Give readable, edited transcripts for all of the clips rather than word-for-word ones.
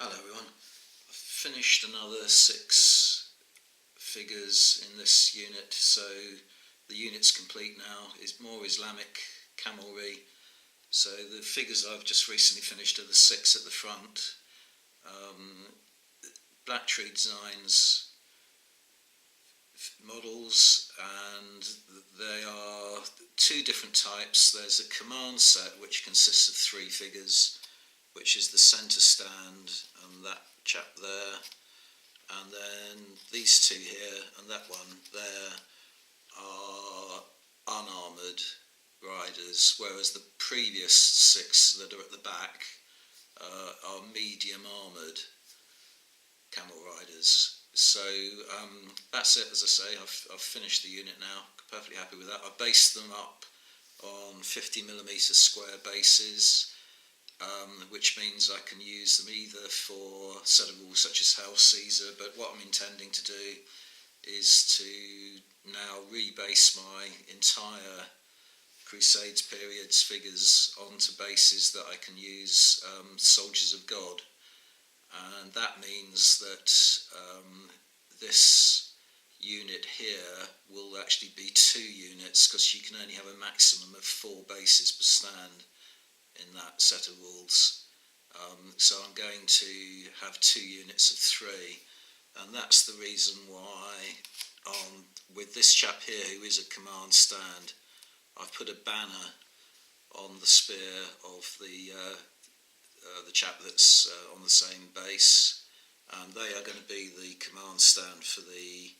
Hello everyone. I've finished another 6 figures in this unit, so the unit's complete now. It's more Islamic Camelry. So the figures I've just recently finished are the 6 at the front. Black Tree Designs models, and they are 2 different types. There's a command set which consists of 3 figures, which is the centre stand and that chap there, and then these 2 here and that one there are unarmoured riders, whereas the previous 6 that are at the back are medium armoured camel riders. So that's it. As I say, I've finished the unit now, perfectly happy with that. I based them up on 50mm square bases, which means I can use them either for a set of rules such as Hail Caesar, but what I'm intending to do is to now rebase my entire Crusades periods figures onto bases that I can use Soldiers of God, and that means that this unit here will actually be 2 units, because you can only have a maximum of 4 bases per stand in that set of rules. So I'm going to have 2 units of 3, and that's the reason why with this chap here, who is a command stand, I've put a banner on the spear of the chap that's on the same base, and they are going to be the command stand for the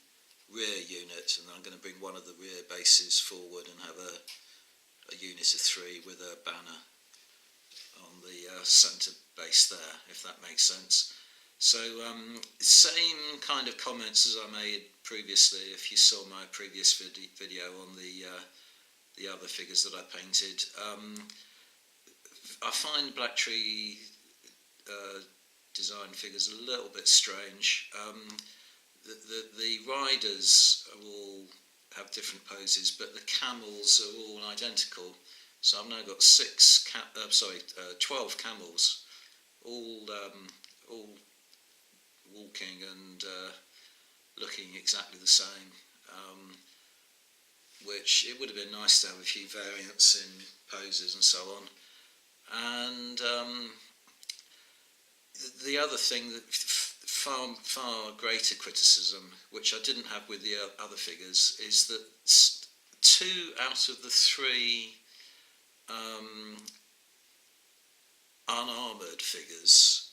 rear unit, and I'm going to bring one of the rear bases forward and have a unit of 3 with a banner on the centre base there, if that makes sense. So same kind of comments as I made previously, if you saw my previous video on the other figures that I painted. I find Black Tree design figures a little bit strange. The riders all have different poses, but the camels are all identical. So I've now got 12 camels, all walking and looking exactly the same. Which it would have been nice to have a few variants in poses and so on. And the other thing, that far greater criticism, which I didn't have with the other figures, is that 2 out of the 3 unarmoured figures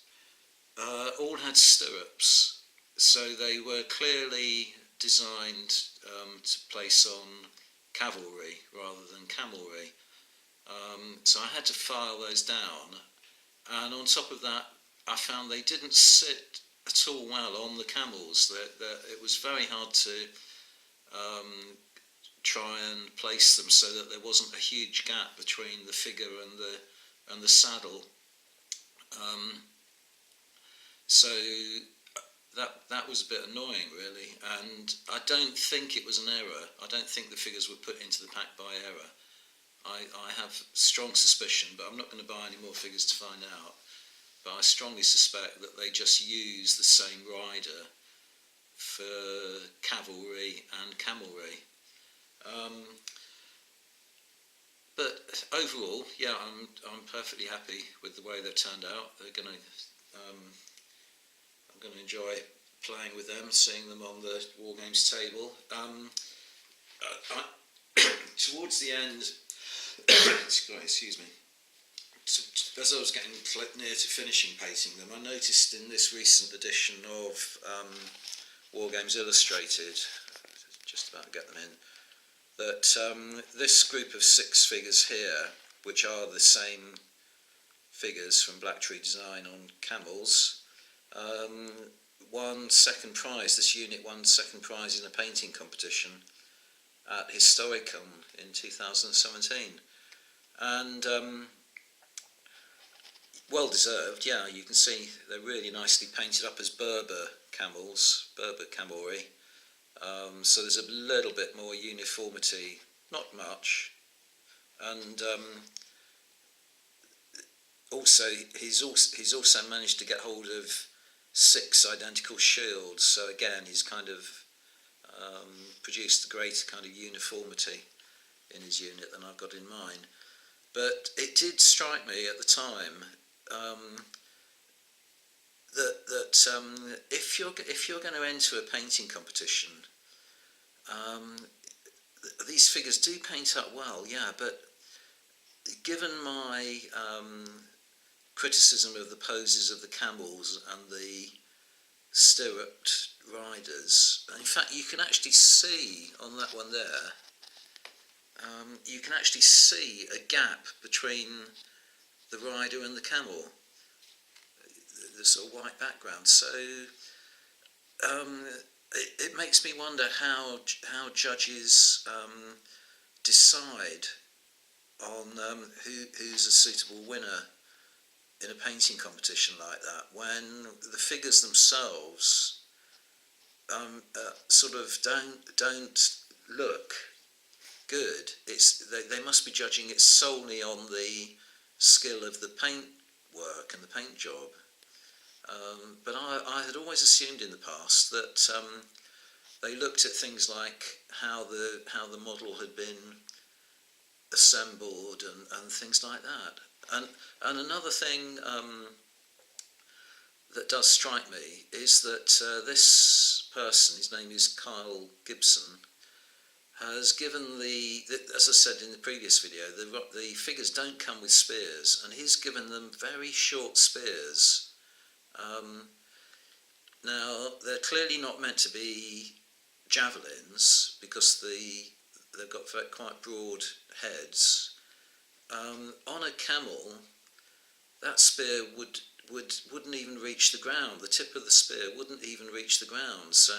all had stirrups, so they were clearly designed to place on cavalry rather than camelry. So I had to file those down, and on top of that I found they didn't sit at all well on the camels. It was very hard to try and place them so that there wasn't a huge gap between the figure and the saddle. So that was a bit annoying, really, and I don't think it was an error. I don't think the figures were put into the pack by error. I have strong suspicion, but I'm not going to buy any more figures to find out, but I strongly suspect that they just use the same rider for cavalry and camelry. But overall, yeah, I'm perfectly happy with the way they've turned out. I'm going to enjoy playing with them, seeing them on the War Games table. Towards the end, excuse me, as I was getting near to finishing painting them, I noticed in this recent edition of War Games Illustrated, just about to get them in, that this group of 6 figures here, which are the same figures from Black Tree Design on camels, won 2nd prize. This unit won 2nd prize in a painting competition at Historicon in 2017, and well deserved. Yeah, you can see they're really nicely painted up as Berber camels, Berber camelry. So there's a little bit more uniformity, not much, and also he's also managed to get hold of 6 identical shields. So again, he's kind of produced a greater kind of uniformity in his unit than I've got in mine. But it did strike me at the time that if you're going to enter a painting competition, these figures do paint up well, yeah. But given my criticism of the poses of the camels and the stirruped riders, in fact, you can actually see on that one there. You can actually see a gap between the rider and the camel, the sort of white background. So it makes me wonder how judges decide on who's a suitable winner in a painting competition like that, when the figures themselves sort of don't look good. They must be judging it solely on the skill of the paint work and the paint job. But I had always assumed in the past that they looked at things like how the model had been assembled and things like that. And another thing that does strike me is that this person, his name is Kyle Gibson, has given as I said in the previous video, the figures don't come with spears, and he's given them very short spears. Now, they're clearly not meant to be javelins because they've got quite broad heads. On a camel, that spear wouldn't even reach the ground. The tip of the spear wouldn't even reach the ground. So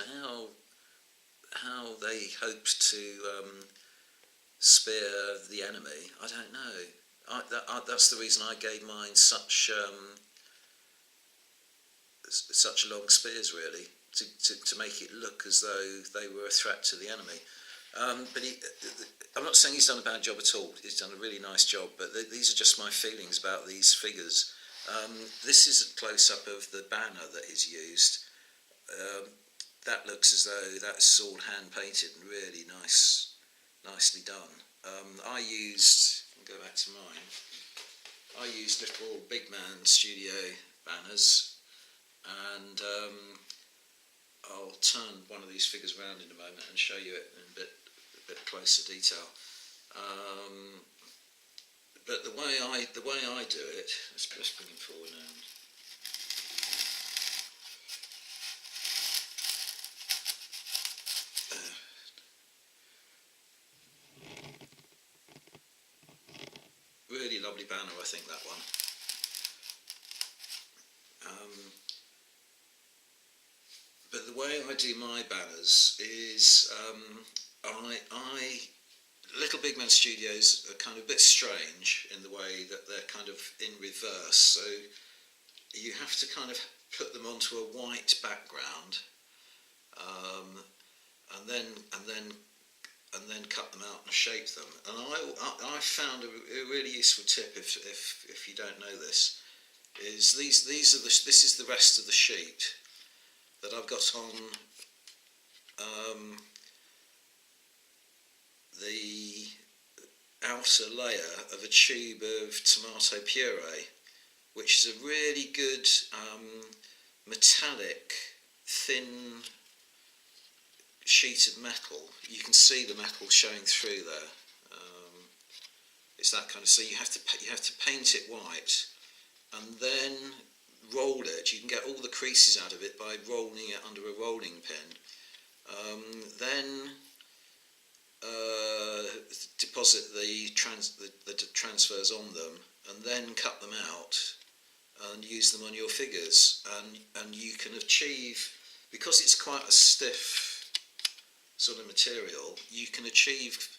how they hoped to spear the enemy, I don't know. That's the reason I gave mine such long spears, really, to make it look as though they were a threat to the enemy. But I'm not saying he's done a bad job at all. He's done a really nice job, but these are just my feelings about these figures. This is a close-up of the banner that is used. That looks as though that's all hand-painted and really nicely done. I'll go back to mine, I used little Big Man Studio banners, and I'll turn one of these figures around in a moment and show you it in a bit closer detail. But the way I do it, let's bring it forward now. Really lovely banner, I think, that one. But the way I do my banners is Little Big Man Studios are kind of a bit strange in the way that they're kind of in reverse, so you have to kind of put them onto a white background, and then cut them out and shape them. And I found a really useful tip, if you don't know this, is this is the rest of the sheet that I've got on the outer layer of a tube of tomato puree, which is a really good metallic, thin sheet of metal. You can see the metal showing through there. It's that kind of, so you have to paint it white and then roll it. You can get all the creases out of it by rolling it under a rolling pin. Then deposit the transfers on them, and then cut them out and use them on your figures, and you can achieve, because it's quite a stiff sort of material, you can achieve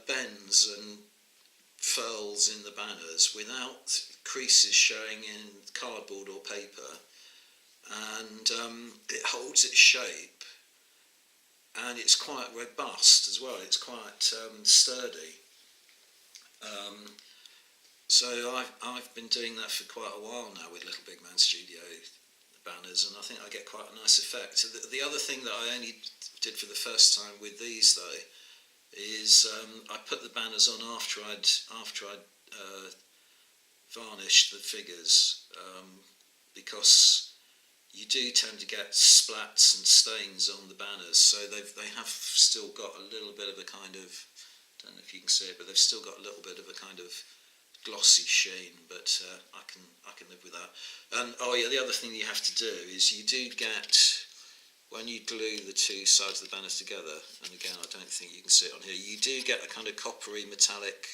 bends and furls in the banners without creases showing in cardboard or paper, and it holds its shape, and it's quite robust as well. It's quite sturdy. So I've been doing that for quite a while now with Little Big Man Studio banners, and I think I get quite a nice effect. The other thing that I only did for the first time with these though is I put the banners on after I'd varnished the figures, because you do tend to get splats and stains on the banners, so they have still got a little bit of a kind of, I don't know if you can see it, but they've still got a little bit of a kind of glossy sheen, but I can live with that. And oh yeah, the other thing you have to do is you do get, when you glue the two sides of the banners together, and again I don't think you can see it on here, you do get a kind of coppery metallic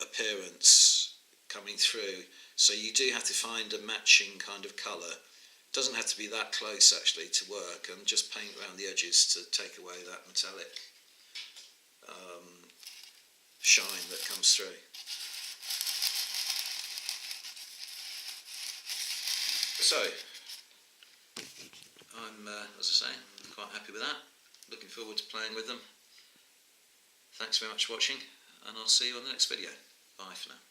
appearance coming through, so you do have to find a matching kind of colour. It doesn't have to be that close actually to work, and just paint around the edges to take away that metallic shine that comes through. So I'm, as I say, quite happy with that. Looking forward to playing with them. Thanks very much for watching, and I'll see you on the next video. Bye for now.